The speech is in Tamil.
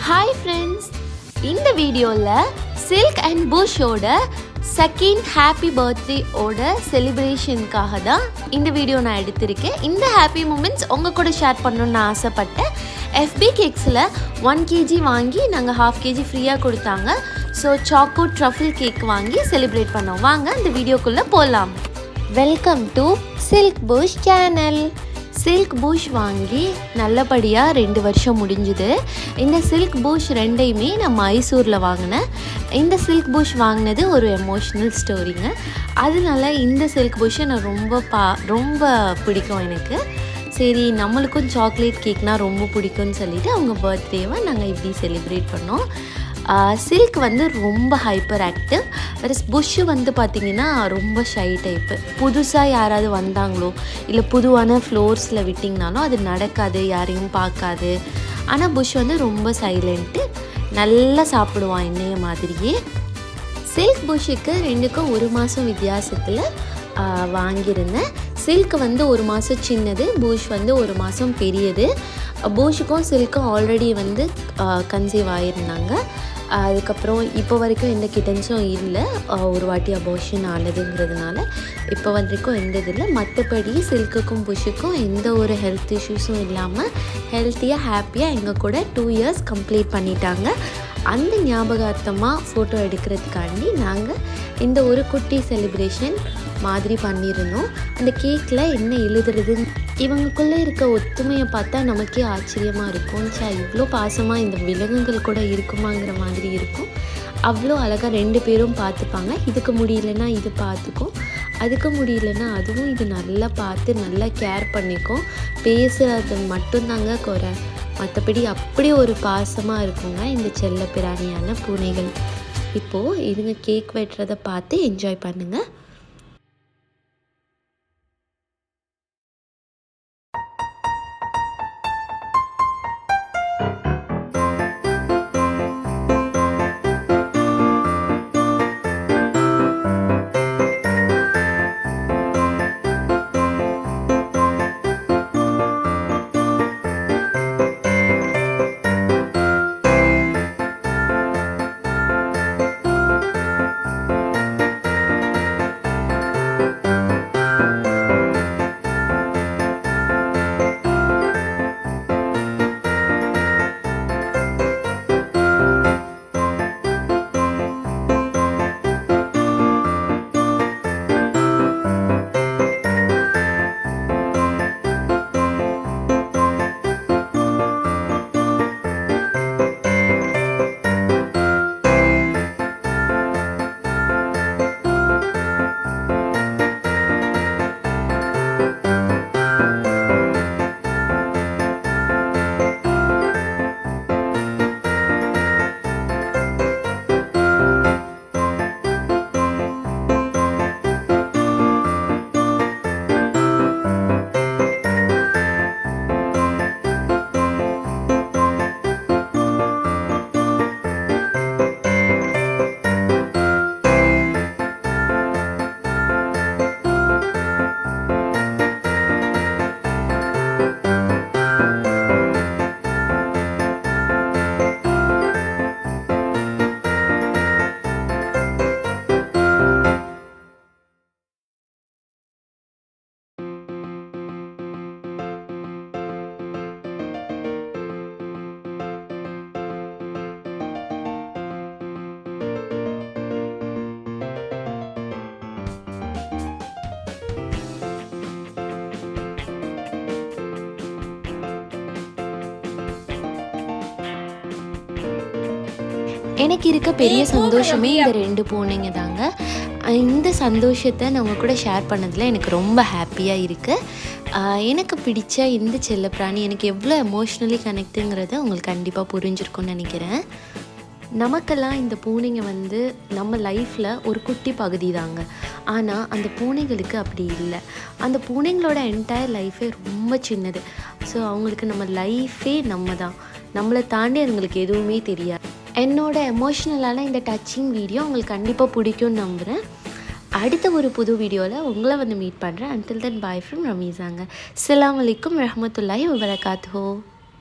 ஹாய் ஃப்ரெண்ட்ஸ், இந்த வீடியோவில் சில்க் அண்ட் புஷ்ஷோட செகண்ட் ஹாப்பி பர்த்டே ஓட செலிப்ரேஷனுக்காக தான் இந்த வீடியோ நான் எடுத்திருக்கேன். இந்த ஹாப்பி மூமெண்ட்ஸ் உங்கள் கூட ஷேர் பண்ணணுன்னு நான் ஆசைப்பட்டேன். FB கேக்ஸில் 1 kg வாங்கி நாங்கள் 1/2 kg ஃப்ரீயாக கொடுத்தாங்க. ஸோ சாக்கோ ட்ரஃபிள் கேக் வாங்கி செலிப்ரேட் பண்ணோம். வாங்க இந்த வீடியோக்குள்ளே போகலாம். Welcome to Silk Push channel. Silk Push வாங்கி நல்லபடியாக 2 வருஷம் முடிஞ்சுது. இந்த சில்க் புஷ் ரெண்டையுமே நான் மைசூரில் வாங்கினேன். இந்த சில்க் புஷ் வாங்கினது ஒரு எமோஷ்னல் ஸ்டோரிங்க. அதனால இந்த சில்க் புஷ்ஷை நான் ரொம்ப பிடிக்கும் எனக்கு. சரி, நம்மளுக்கும் சாக்லேட் கேக்னால் ரொம்ப பிடிக்கும்னு சொல்லிவிட்டு அவங்க பர்த்டேவை நாங்கள் இப்படி செலிப்ரேட் பண்ணோம். சில்க் வந்து ரொம்ப ஹைப்பர் ஆக்டிவ், வேறு புஷ்ஷு வந்து பார்த்திங்கன்னா ரொம்ப ஷை டைப்பு. புதுசாக யாராவது வந்தாங்களோ இல்லை புதுவான ஃப்ளோர்ஸில் விட்டிங்கனாலும் அது நடக்காது, யாரையும் பார்க்காது. ஆனால் புஷ் வந்து ரொம்ப சைலண்ட்டு, நல்லா சாப்பிடுவான் என்னைய மாதிரியே. சில்க் புஷ்ஷுக்கு 2க்கும் 1 மாதம் வித்தியாசத்தில் வாங்கியிருந்தேன். சில்க் வந்து 1 மாதம் சின்னது, புஷ் வந்து 1 மாதம் பெரியது. புஷ்ஷுக்கும் சில்க்கும் ஆல்ரெடி வந்து கன்சீவ் ஆகியிருந்தாங்க. அதுக்கப்புறம் இப்போ வரைக்கும் எந்த கிட்டன்ஸும் இல்லை. ஒரு வாட்டி அபார்ஷன் ஆனதுங்கிறதுனால இப்போ வரைக்கும் எந்த இது இல்லை. மற்றபடி சில்க்குக்கும் புஷ்ஷுக்கும் எந்த ஒரு ஹெல்த் இஷ்யூஸும் இல்லாமல் ஹெல்த்தியாக ஹாப்பியாக எங்கள் கூட 2 years கம்ப்ளீட் பண்ணிட்டாங்க. அந்த ஞாபகார்த்தமாக ஃபோட்டோ எடுக்கிறதுக்காண்டி நாங்கள் இந்த ஒரு குட்டி செலிப்ரேஷன் மாதிரி பண்ணியிருந்தோம். அந்த கேக்கில் என்ன எழுதுறது, இவங்களுக்குள்ளே இருக்க ஒத்துமையை பார்த்தா நமக்கே ஆச்சரியமாக இருக்கும். இவ்வளோ பாசமாக இந்த விலங்குகள் கூட இருக்குமாங்கிற மாதிரி இருக்கும். அவ்வளோ அழகாக 2 பேரும் பார்த்துப்பாங்க. இதுக்கு முடியலன்னா இது பார்த்துக்கும், அதுக்கு முடியலன்னா அதுவும் இது நல்லா பார்த்து நல்லா கேர் பண்ணிக்கும். பேசுகிறது மட்டும்தாங்க குறை, மற்றபடி அப்படி ஒரு பாசமாக இருக்குங்க இந்த செல்ல பிராணியான பூனைகள். இப்போது இதுங்க கேக் வெட்டுறதை பார்த்து என்ஜாய் பண்ணுங்கள். எனக்கு இருக்க பெரிய சந்தோஷமே இந்த 2 பூனைங்க தாங்க. இந்த சந்தோஷத்தை நான் உங்கள் கூட ஷேர் பண்ணதில் எனக்கு ரொம்ப ஹாப்பியாக இருக்குது. எனக்கு பிடிச்ச இந்த செல்லப்பிராணி எனக்கு எவ்வளோ எமோஷ்னலி கனெக்ட்டுங்கிறத உங்களுக்கு கண்டிப்பாக புரிஞ்சிருக்கும்னு நினைக்கிறேன். நமக்கெல்லாம் இந்த பூனைங்க வந்து நம்ம லைஃப்பில் ஒரு குட்டி பகுதி தாங்க. ஆனால் அந்த பூனைகளுக்கு அப்படி இல்லை. அந்த பூனைங்களோட என்டையர் லைஃபே ரொம்ப சின்னது. ஸோ அவங்களுக்கு நம்ம லைஃபே நம்ம தான். நம்மளை தாண்டி அதுங்களுக்கு எதுவுமே தெரியாது. என்னோட எமோஷ்னலான இந்த டச்சிங் வீடியோ உங்களுக்கு கண்டிப்பாக பிடிக்கும்னு நம்புகிறேன். அடுத்த ஒரு புது வீடியோவில் உங்களை வந்து மீட் பண்ணுறேன். until then bye from ரமீஸாங்க. அஸ்ஸலாமு அலைக்கும் வரஹ்மத்துல்லாஹி வபரகாத்துஹு.